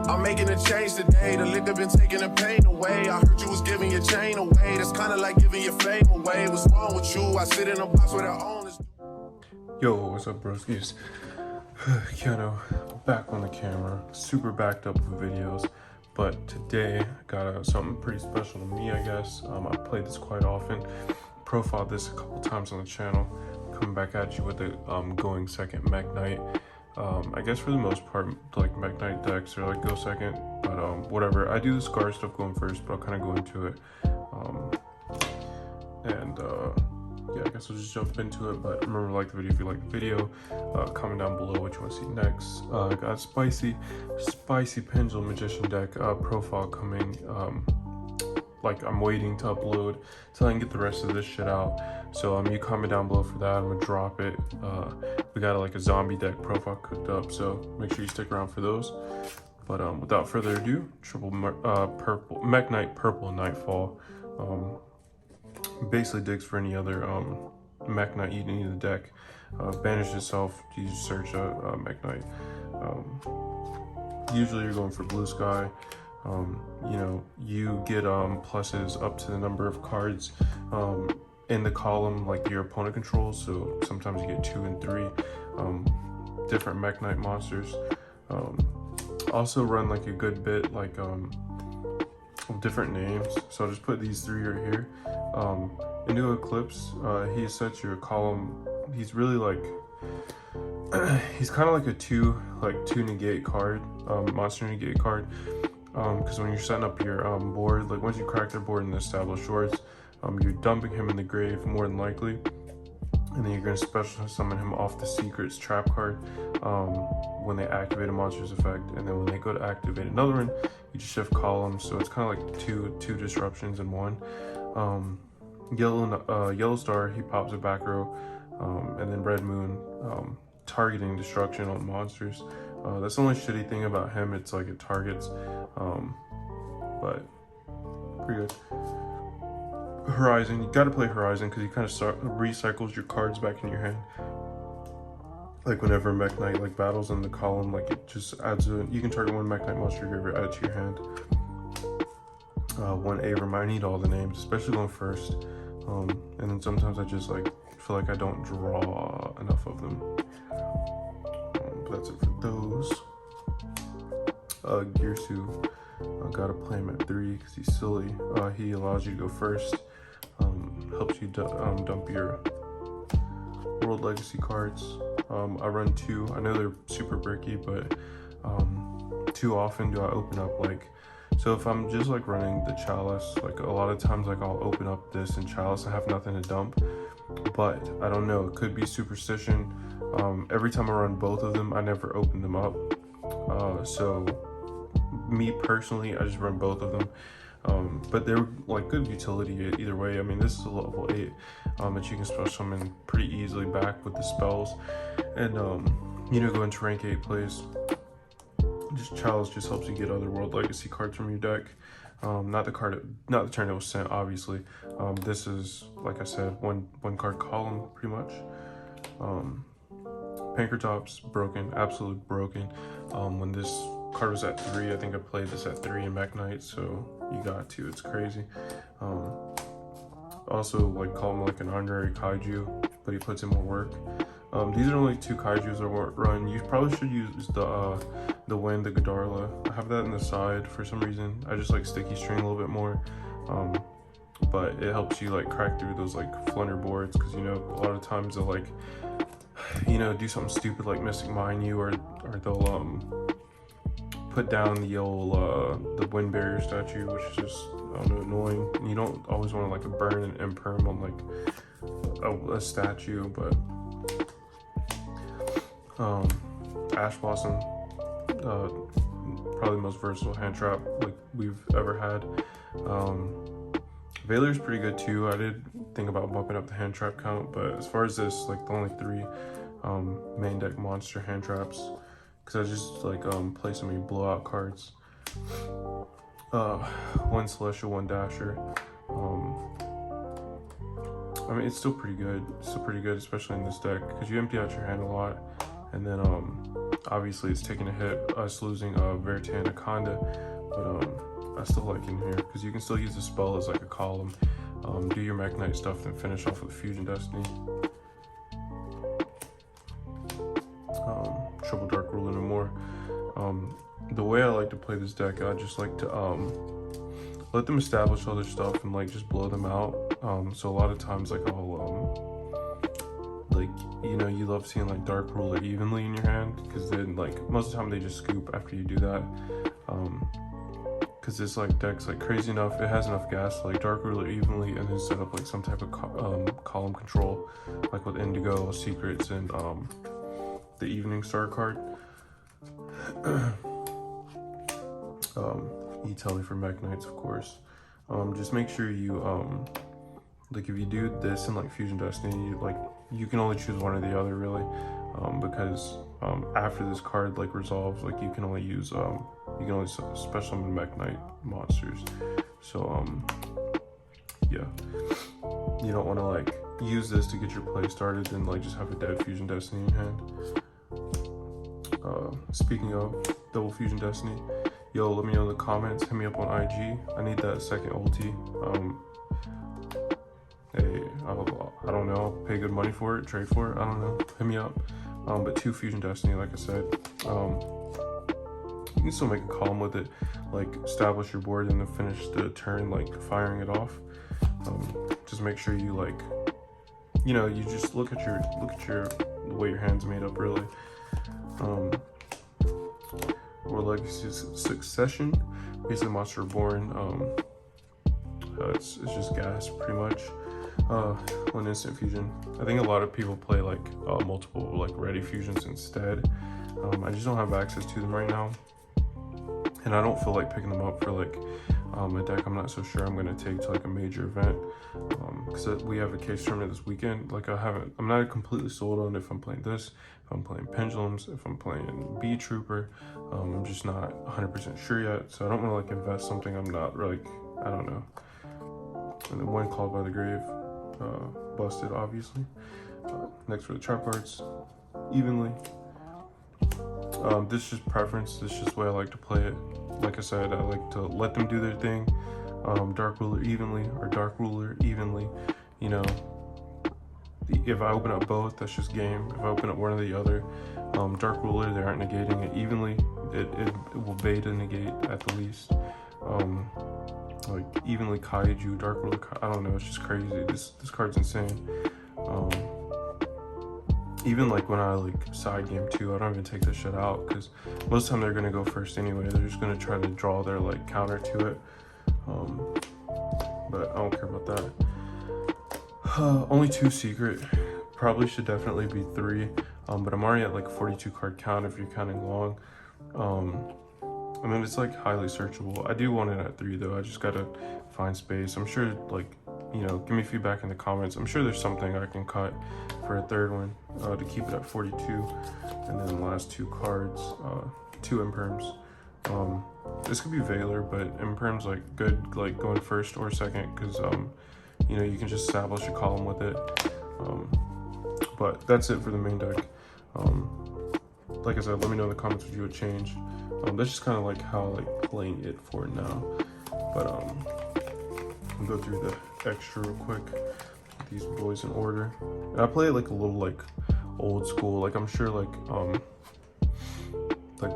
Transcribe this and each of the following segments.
I'm making a change today. The liquor been taking the pain away. I heard you was giving your chain away. That's kinda like giving your fame away. What's wrong with you? I sit in a box where the owners. Yo, what's up, broskies? Keanu, back on the camera. Super backed up with videos. But today, I got something pretty special to me, I guess. I play this quite often. Profiled this a couple times on the channel. Coming back at you with the going second Mekk Knight. I guess for the most part, like Mekk Knight decks are like go second, but whatever. I do the Scar stuff going first, but I'll kind of go into it. Yeah, I guess we'll just jump into it. But remember, like the video if you like the video. Comment down below what you want to see next. I got a spicy Pendulum Magician deck profile coming. Like I'm waiting to upload till I can get the rest of this shit out. So you comment down below for that. I'm gonna drop it. We got like a zombie deck profile cooked up, so make sure you stick around for those. But without further ado, triple purple Mekk Knight Purple Nightfall. Basically digs for any other Mekk Knight you need in the deck. Banish itself. You just search Mekk Knight. Usually you're going for blue sky. You know, you get pluses up to the number of cards in the column like your opponent controls, so sometimes you get 2 and 3 different Mekk Knight monsters. Also run like a good bit like different names, so I'll just put these 3 right here. Into Eclipse, he sets your column. He's really like he's kind of like a 2 negate card, monster negate card. Because when you're setting up your board, like once you crack their board in the established shorts, you're dumping him in the grave more than likely, and then you're going to special summon him off the Secrets trap card when they activate a monster's effect, and then when they go to activate another one, you just shift columns, so it's kind of like two disruptions in one. Yellow Star, he pops a back row, and then Red Moon, targeting destruction on monsters. That's the only shitty thing about him, it's like it targets, but pretty good. Horizon, you gotta play Horizon because he kind of recycles your cards back in your hand. Like whenever Mekk Knight like battles in the column, like it just adds you can target one Mekk Knight monster you ever add to your hand. One Abram, I need all the names, especially going first. And then sometimes I just like feel like I don't draw enough of them. That's it for those. Gearsu, I gotta play him at 3 because he's silly. He allows you to go first. Helps you dump your World Legacy cards. I run 2. I know they're super bricky, but too often do I open up like. So if I'm just like running the Chalice, like a lot of times like I'll open up this and Chalice, I have nothing to dump. But I don't know, it could be superstition. Every time I run both of them, I never open them up. So me personally, I just run both of them. But they're like good utility either way. I mean, this is a level 8 that you can special summon pretty easily back with the spells, and you know, go into rank 8 plays. Just Chalice just helps you get other World Legacy cards from your deck. Not the turn it was sent, obviously. This is, like I said, one card column pretty much. Pankratops, broken, absolutely broken. When this card was at 3, I think I played this at 3 in Mekk Knight, so you got to, it's crazy. Also, like, call him like an honorary kaiju, but he puts in more work. These are only 2 kaijus I won't run. You probably should use the Wind, the Godarla. I have that in the side for some reason. I just like Sticky String a little bit more. But it helps you like crack through those like flunder boards, because you know a lot of times they'll like, you know, do something stupid like Mystic Mine you, or they'll put down the old the Wind Barrier statue, which is just, I don't know, annoying. And you don't always want to like burn an imperm on like a statue, but Ash Blossom, probably the most versatile hand trap like we've ever had. Veiler's pretty good too. I did think about bumping up the hand trap count, but as far as this, like the only 3 main deck monster hand traps, because I just like play so many blowout cards. 1 Celestial, 1 Dasher. I mean, it's still pretty good. It's still pretty good, especially in this deck, because you empty out your hand a lot. And then Obviously, it's taking a hit, us losing Verte and Anaconda, but I still like in here because you can still use the spell as like a column. Do your Mekk Knight stuff, then finish off with Fusion Destiny. Triple Dark Ruler no more. The way I like to play this deck, I just like to let them establish other stuff and like just blow them out. So a lot of times like I'll like, you know, you love seeing like Dark Ruler evenly in your hand, because then like most of the time they just scoop after you do that. Because this like deck's like crazy enough, it has enough gas to like Dark Ruler evenly and then set up like some type of column control, like with Indigo, Secrets, and the Evening Star card. E-Telly for Mekk Knights, of course. Just make sure you like if you do this in like Fusion Destiny, like you can only choose one or the other really, because after this card like resolves, like you can only use special summon Mekk Knight monsters. So yeah, you don't want to like use this to get your play started and like just have a dead Fusion Destiny in your hand. Speaking of double Fusion Destiny, yo, let me know in the comments, hit me up on IG. I need that second ulti. Hey, I don't know, pay good money for it, trade for it, I don't know, hit me up. But 2 Fusion Destiny, like I said. You can still make a column with it, like establish your board and then finish the turn like firing it off. Just make sure you like, you know, you just look at the way your hand's made up really. Or Legacy Succession, basically Monster Reborn. It's just gas pretty much. One instant fusion. I think a lot of people play like multiple like ready fusions instead. I just don't have access to them right now, and I don't feel like picking them up for like a deck I'm not so sure I'm gonna take to like a major event, because we have a case tournament this weekend. Like I'm not completely sold on if I'm playing this, if I'm playing Pendulums, if I'm playing Bee Trooper. I'm just not 100% sure yet, so I don't want to like invest something I'm not like, I don't know. And then one Called by the Grave, busted obviously. Next for the trap cards, evenly. This is just preference, this is just the way I like to play it. Like I said, I like to let them do their thing. Dark Ruler evenly, or Dark Ruler evenly. You know, if I open up both, that's just game. If I open up one or the other, Dark Ruler, they aren't negating it evenly. It will beta negate at the least. Like evenly Kaiju, Dark Ruler, I don't know, it's just crazy. This card's insane. Even like when I like side game too, I don't even take this shit out, because most of the time they're gonna go first anyway. They're just gonna try to draw their like counter to it. But I don't care about that. Only 2 secret. Probably should definitely be 3. But I'm already at like 42 card count if you're counting long. I mean, it's like highly searchable. I do want it at 3 though. I just gotta find space. I'm sure, like, you know, give me feedback in the comments. I'm sure there's something I can cut for a 3rd one to keep it at 42. And then the last 2 cards, 2 imperms. This could be Valor, but imperm's like good, like going 1st or 2nd, because you know, you can just establish a column with it. But that's it for the main deck. Like I said, let me know in the comments what you would change. That's just kind of like how I like playing it for now. But I'll go through the extra real quick. These boys in order. And I play it like a little like old school. Like I'm sure like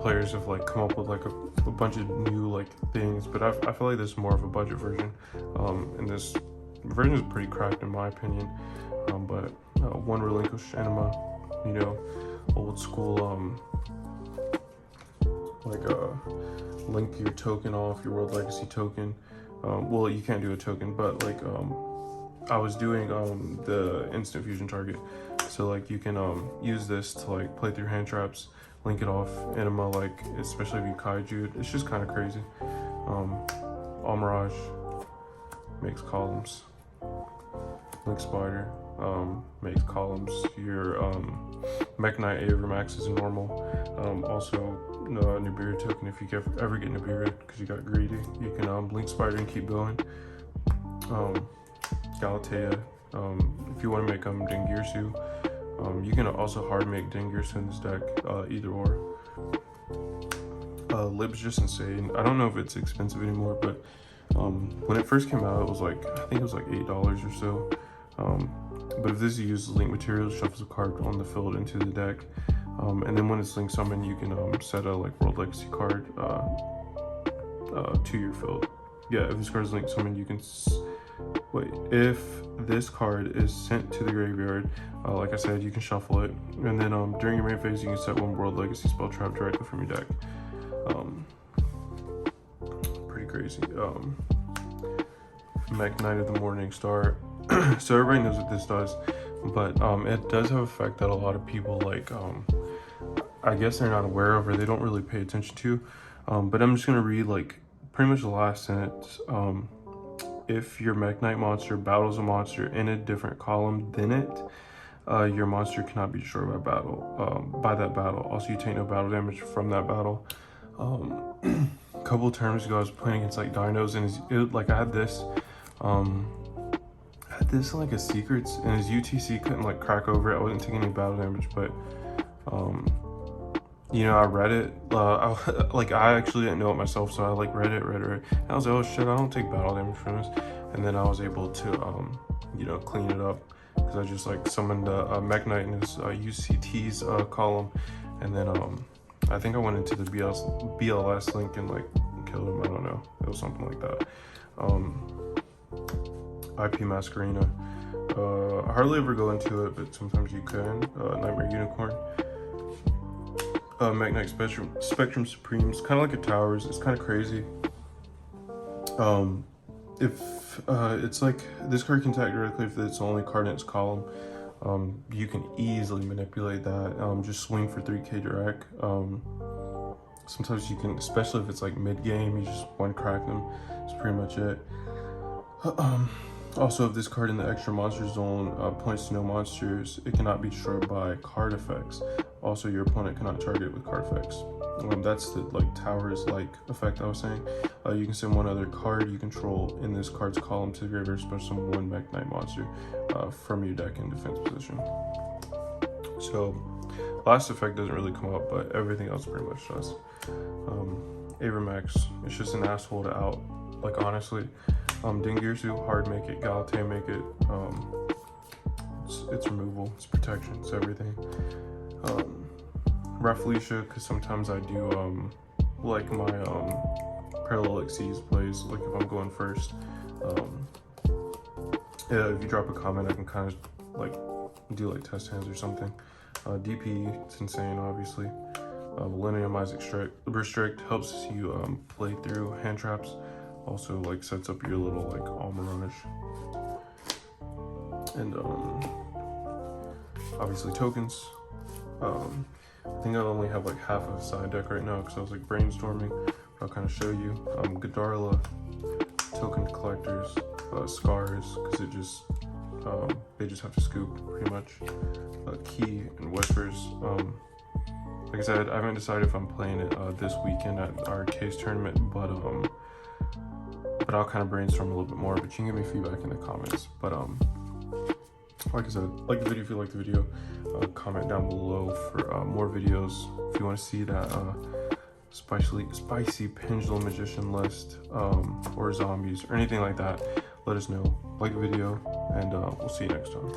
players have like come up with like a bunch of new like things, but I feel like this is more of a budget version. And this version is pretty cracked in my opinion. But one relinquished anima, you know, old school like link your token off, your World Legacy token. Well, you can't do a token, but like I was doing the instant fusion target, so like you can use this to like play through hand traps, link it off anima, like especially if you kaiju. It's just kind of crazy. All Mirage makes columns, Link Spider makes columns. Your Mekk Knight Avermax is normal. Also Nibiru token, if you ever get Nibiru because you got greedy, you can Link Spider and keep going. Galatea, if you want to make Dengirsu, you can also hard make Dengirsu in this deck, either or. Lib's just insane. I don't know if it's expensive anymore, but when it first came out, it was like, I think it was like $8 or so. But if this uses link materials, shuffles a card on the field into the deck, and then when it's link summon, you can set a like World Legacy card to your field. Yeah, if this card is link summoned, you can if this card is sent to the graveyard, like I said, you can shuffle it, and then during your main phase, you can set one World Legacy spell trap directly from your deck. Pretty crazy. Mekk Knight of the Morning Star. So everybody knows what this does, but it does have an effect that a lot of people like, I guess they're not aware of or they don't really pay attention to. But I'm just gonna read like pretty much the last sentence. If your Mekk Knight monster battles a monster in a different column than it, your monster cannot be destroyed by that battle. Also, you take no battle damage from that battle. A couple of terms ago, I was playing against like dinos, and like I had this like a secrets, and his UTC couldn't like crack over it. I wasn't taking any battle damage, but you know, I read it. I actually didn't know it myself, so I like read it. And I was like, oh shit, I don't take battle damage from this. And then I was able to you know, clean it up because I just like summoned Mekk Knight in his UCT's column, and then I think I went into the BLS link and like killed him. I don't know, it was something like that. IP Masquerina. I hardly ever go into it, but sometimes you can. Nightmare Unicorn. Mekk Knight Spectrum Supremes, kind of like a Towers. It's kind of crazy. If it's like this card can attack directly if it's the only card in its column. You can easily manipulate that. Just swing for 3k direct. Sometimes you can, especially if it's like mid game, you just one crack them. That's pretty much it. Also, if this card in the extra monster zone points to no monsters, it cannot be destroyed by card effects. Also, your opponent cannot target it with card effects. That's the like Towers like effect I was saying. You can send one other card you control in this card's column to the graveyard, special summon one Mekk Knight monster from your deck in defense position. So, last effect doesn't really come up, but everything else pretty much does. Avermax, it's just an asshole to out. Like honestly, Dingirsu, hard make it, Galate make it. It's removal, it's protection, it's everything. Rafflesia, because sometimes I do like my Parallel Exceeds plays, like if I'm going first. Yeah, if you drop a comment, I can kind of like do like test hands or something. DP, it's insane, obviously. Millenniumize Restrict helps you play through hand traps. Also, like sets up your little like Almirage. And obviously tokens. I think I only have like half of a side deck right now because I was like brainstorming. I'll kind of show you. Godarla, token collectors, scars, because it just they just have to scoop pretty much. Key and whispers. Like I said, I haven't decided if I'm playing it this weekend at our case tournament, but I'll kind of brainstorm a little bit more. But you can give me feedback in the comments. But like I said, like the video if you like the video. Comment down below for more videos if you want to see that spicy pendulum magician list or zombies or anything like that. Let us know. Like the video, and we'll see you next time.